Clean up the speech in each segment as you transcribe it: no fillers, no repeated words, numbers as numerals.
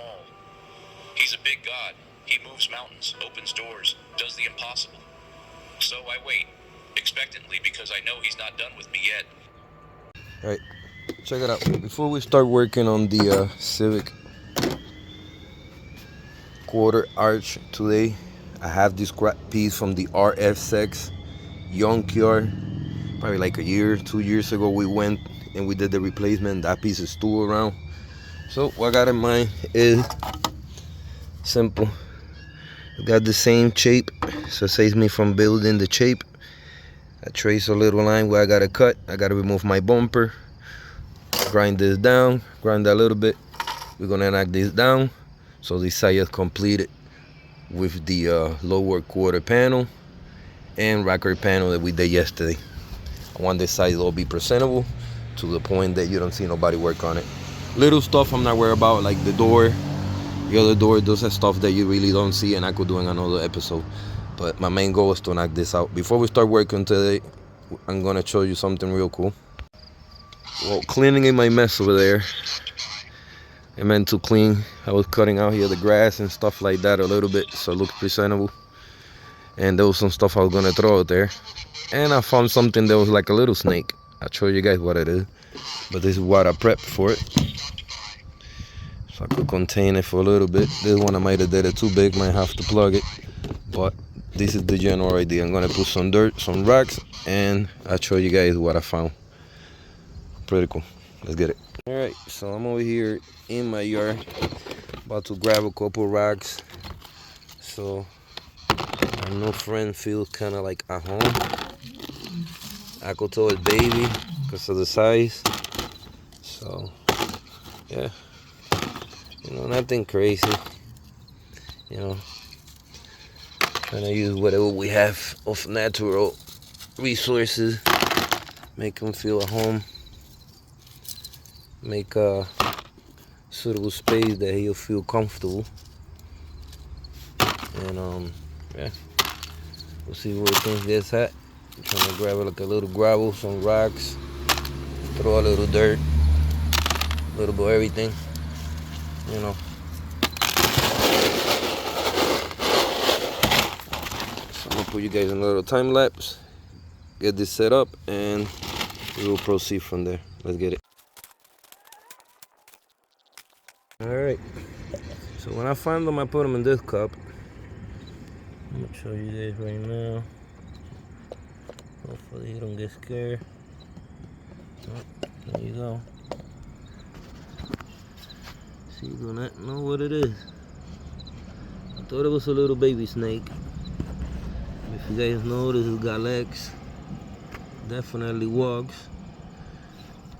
small. He's a big god. He moves mountains, opens doors, does the impossible. So I wait, expectantly, because I know he's not done with me yet. Alright, check it out. Before we start working on the Civic quarter arch today, I have this scrap piece from the RF6 junkyard. Probably like a year, 2 years ago, we went and we did the replacement. That piece is still around. So what I got in mind is simple. I got the same shape, so it saves me from building the shape. I trace a little line where I gotta cut. I gotta remove my bumper, grind this down, grind that a little bit. We're gonna knock this down so this side is completed with the lower quarter panel and rocker panel that we did yesterday. I want this side to all be presentable to the point that you don't see nobody work on it. Little stuff I'm not worried about, like the door, the other door, those are stuff that you really don't see, and I could do in another episode. But my main goal is to knock this out. Before we start working today, I'm gonna show you something real cool. Well, cleaning my mess over there, I meant to clean. I was cutting out here the grass and stuff like that a little bit so it looks presentable. And there was some stuff I was gonna throw out there. And I found something that was like a little snake. I'll show you guys what it is. But this is what I prepped for it. So I could contain it for a little bit. This one I might have did it too big, might have to plug it. But this is the general idea. I'm gonna put some dirt, some rocks, and I'll show you guys what I found. Pretty cool. Let's get it. Alright, so I'm over here in my yard, about to grab a couple rocks. So my new friend feels kind of like at home. I could tell it's baby because of the size. So yeah, you know, nothing crazy. You know, trying to use whatever we have of natural resources, make him feel at home, make a suitable space that he'll feel comfortable. And yeah, we'll see where things gets at. I'm trying to grab like a little gravel, some rocks, throw a little dirt, a little bit of everything, you know. So I'm gonna put you guys in a little time lapse, get this set up, and we will proceed from there. Let's get it. Alright, so when I find them, I put them in this cup. I'm gonna show you guys right now. Hopefully you don't get scared. Oh, there you go. See, you do not know what it is. I thought it was a little baby snake. If you guys notice, it's got legs. Definitely walks.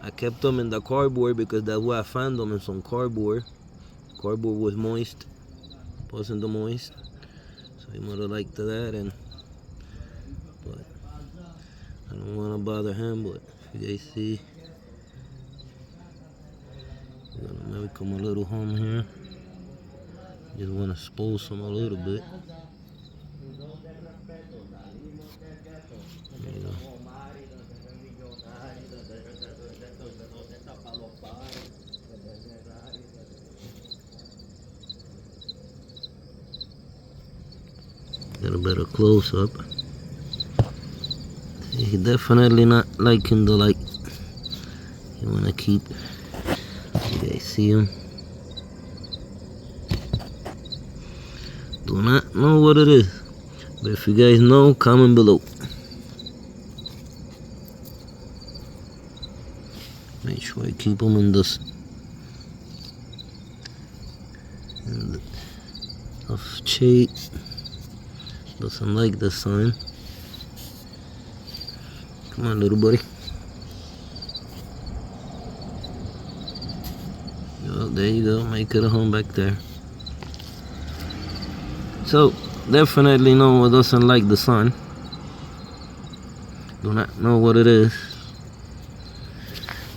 I kept them in the cardboard because that's where I found them, in some cardboard. Cardboard was moist, wasn't the moist. So he might have liked that, but I don't want to bother him. But if you guys see, we're gonna maybe come a little home here. Just want to expose him a little bit. There you go. Get a better close up. He definitely not liking the light. You wanna keep. You guys see him? Do not know what it is, but if you guys know, comment below. Make sure I keep them in this of shade. Doesn't like the sun. Come on, little buddy. Oh, there you go. Make it a home back there. So, definitely no one doesn't like the sun. Do not know what it is.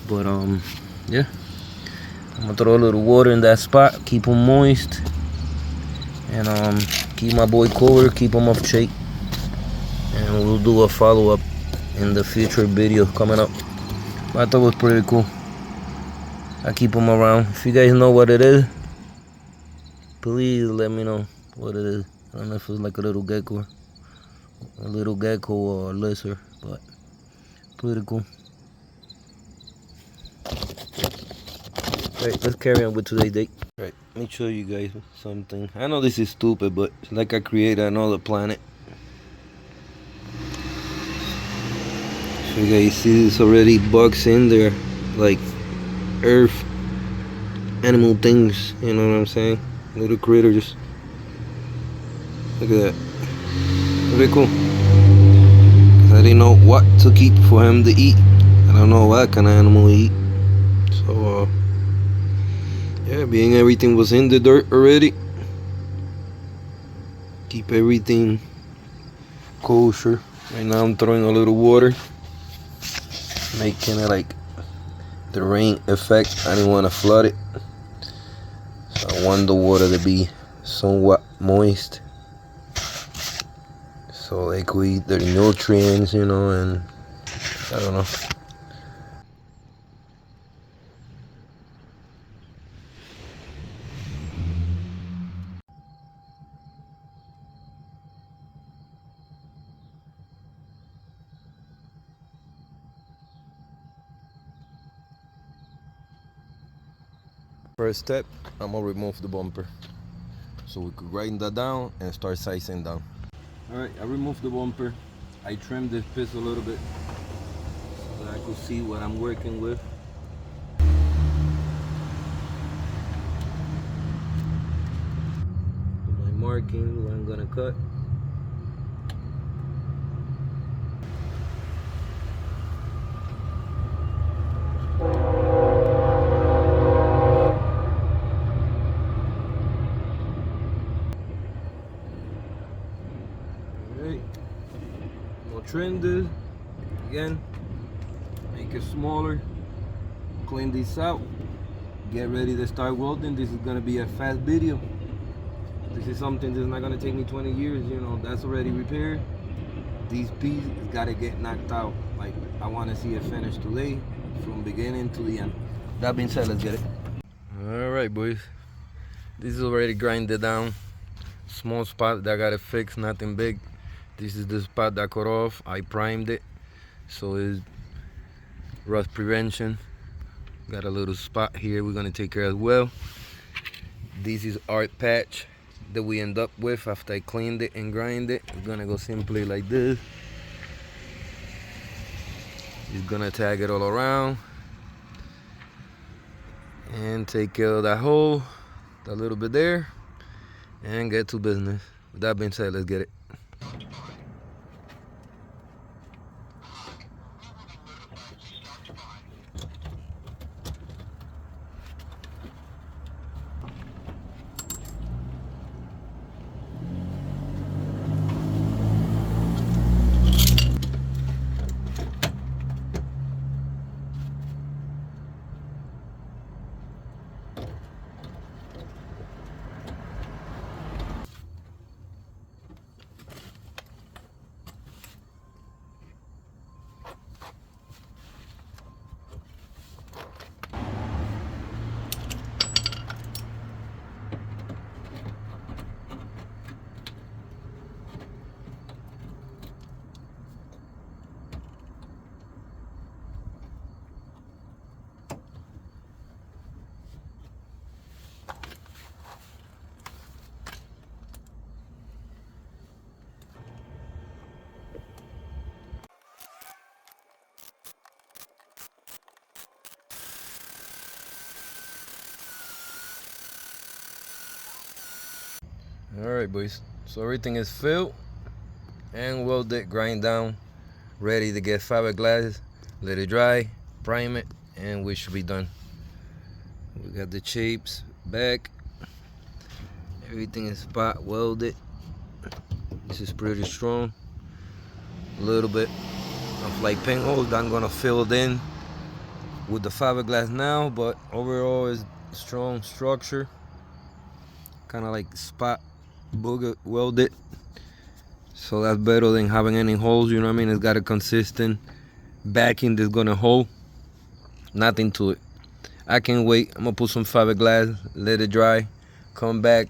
But, yeah. I'm gonna throw a little water in that spot. Keep them moist. And, keep my boy cooler, keep him off shake, and we'll do a follow-up in the future video coming up. But I thought it was pretty cool. I keep them around. If you guys know what it is, Please let me know what it is. I don't know if it's like a little gecko or a lizard, but pretty cool. Alright, let's carry on with today's date. Alright, let me show you guys something. I know this is stupid, but it's like I created another planet. So you guys see this already bugs in there, like earth, animal things, you know what I'm saying? Little critters. Look at that. Pretty cool. Cause I didn't know what to keep for him to eat. I don't know what kind of animal he eat. So yeah, being everything was in the dirt already, keep everything kosher. Right now I'm throwing a little water, making it like the rain effect. I didn't want to flood it, so I want the water to be somewhat moist, so they could eat their nutrients, you know, and I don't know. First step, I'm gonna remove the bumper so we could grind that down and start sizing down. Alright, I removed the bumper. I trimmed this piece a little bit so that I could see what I'm working with. My marking, what I'm gonna cut. Alright, I'm gonna trim this again, make it smaller, clean this out, get ready to start welding. This is gonna be a fast video. This is something that's not gonna take me 20 years, you know, that's already repaired. These pieces gotta get knocked out. Like, I wanna see it finished today, from beginning to the end. That being said, let's get it. Alright, boys. This is already grinded down. Small spot that I gotta fix, nothing big. This is the spot that cut off. I primed it, so it's rust prevention. Got a little spot here we're gonna take care as well. This is art patch that we end up with after I cleaned it and grind it. It's gonna go simply like this. It's gonna tag it all around and take care of that hole, that little bit there, and get to business. With that being said, let's get it. Alright, boys, so everything is filled and welded, grind down, ready to get fiberglass, let it dry, prime it, and we should be done. We got the shapes back, everything is spot welded. This is pretty strong. A little bit of like pinholes that I'm gonna fill it in with the fiberglass now, but overall is strong structure, kind of like spot booger welded, so that's better than having any holes, you know what I mean? It's got a consistent backing that's gonna hold, nothing to it. I can't wait. I'm gonna put some fiberglass, let it dry, come back,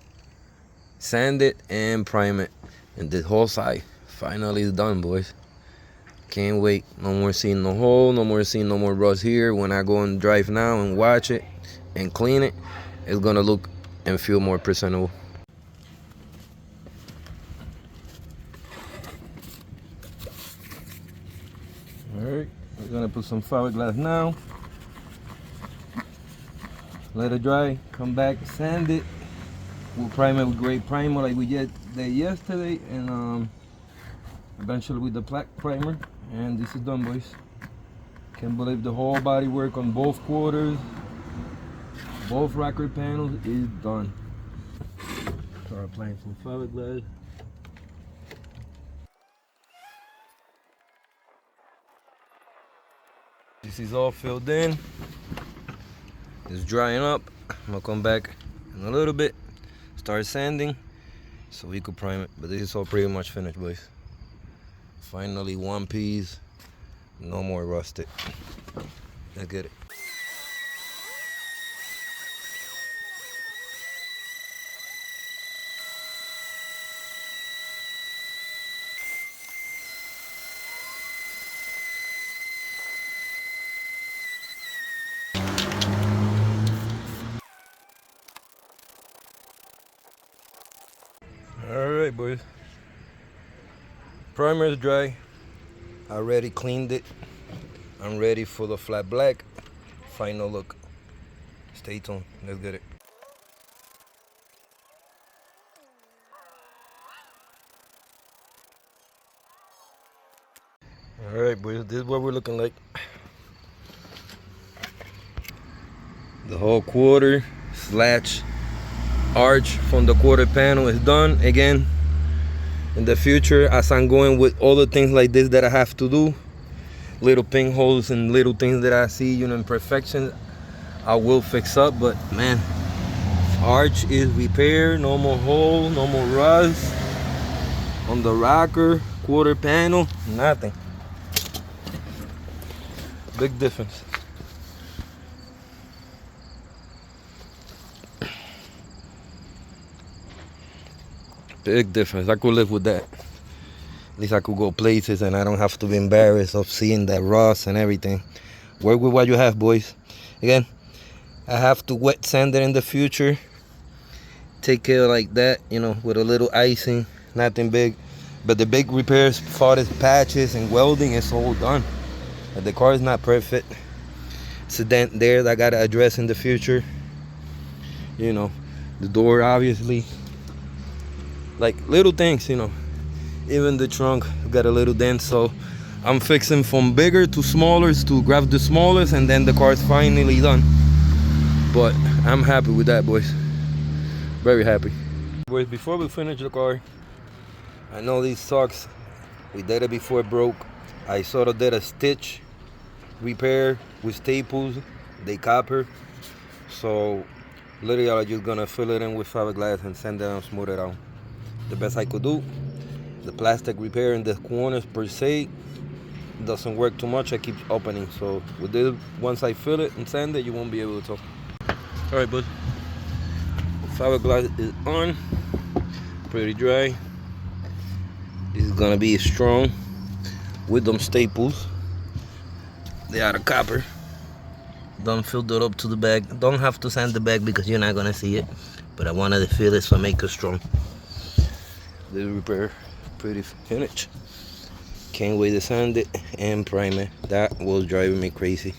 sand it, and prime it. And the whole side finally is done, boys. Can't wait. No more seeing the hole, no more seeing no more rust here. When I go and drive now and watch it and clean it, it's gonna look and feel more presentable. Alright, we're gonna put some fiberglass now. Let it dry, come back, sand it. We'll prime it with gray primer like we did yesterday, and eventually with the black primer. And this is done, boys. Can't believe the whole body work on both quarters, both rocker panels is done. Start applying some fiberglass. This is all filled in. It's drying up. I'm gonna come back in a little bit, start sanding so we could prime it. But this is all pretty much finished, boys. Finally, one piece, no more rusted. Let's get it. Alright, boys. Primer is dry. I already cleaned it. I'm ready for the flat black. Final look. Stay tuned. Let's get it. Alright, boys. This is what we're looking like. The whole quarter slash arch from the quarter panel is done. Again, in the future, as I'm going with all the things like this that I have to do, little pinholes and little things that I see, imperfections, I will fix up. But man, arch is repaired, no more hole, no more rust on the rocker, quarter panel, nothing. Big difference. Big difference. I could live with that. At least I could go places and I don't have to be embarrassed of seeing that rust and everything. Work with what you have, boys. Again, I have to wet sand it in the future. Take care like that, with a little icing. Nothing big. But the big repairs, far as patches and welding, is all done. But the car is not perfect. It's a dent there that I gotta address in the future. The door, obviously. Like little things, even the trunk got a little dent, so I'm fixing from bigger to smaller to grab the smallest, and then the car is finally done. But I'm happy with that, boys. Very happy. Boys, before we finish the car, I know these sucks. We did it before it broke. I sort of did a stitch repair with staples, they copper. So literally I'm just gonna fill it in with fiberglass and sand it and smooth it out. The best I could do. The plastic repair in the corners per se doesn't work too much. I keep opening. So with this, once I fill it and sand it, you won't be able to tell. All right, bud. Fiberglass is on. Pretty dry. This is gonna be strong with them staples. They are the copper. Don't fill it up to the bag. Don't have to sand the bag because you're not gonna see it. But I wanted to feel it so make it strong. This repair pretty finished. Can't wait to sand it and prime it. That was driving me crazy.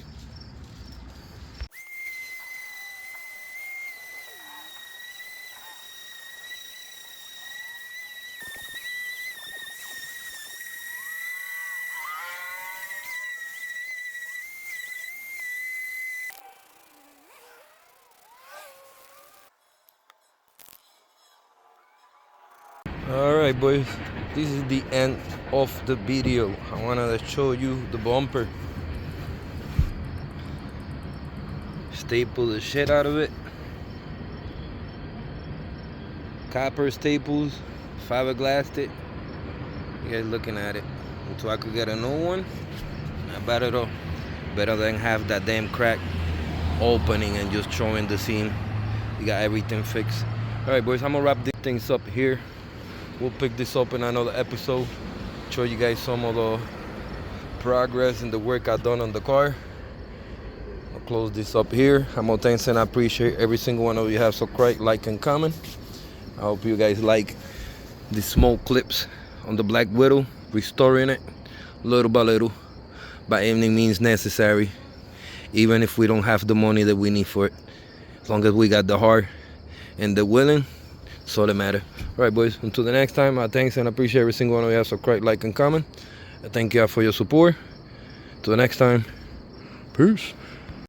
Alright, boys, this is the end of the video. I wanted to show you the bumper. Staple the shit out of it. Copper staples, fiberglassed it. You guys looking at it. Until I could get a new one, better than have that damn crack opening and just showing the seam. You got everything fixed. All right, boys, I'm gonna wrap these things up here. We'll pick this up in another episode. Show you guys some of the progress and the work I've done on the car. I'll close this up here. I'm gonna thanks and I appreciate every single one of you have subscribed, like, and comment. I hope you guys like the small clips on the Blackwidow, restoring it little by little, by any means necessary, even if we don't have the money that we need for it. As long as we got the heart and the willing, that's all that matter. All right, boys, until the next time, I thanks and appreciate every single one of you have subscribed, like, and comment. I thank you all for your support. Till the next time, peace.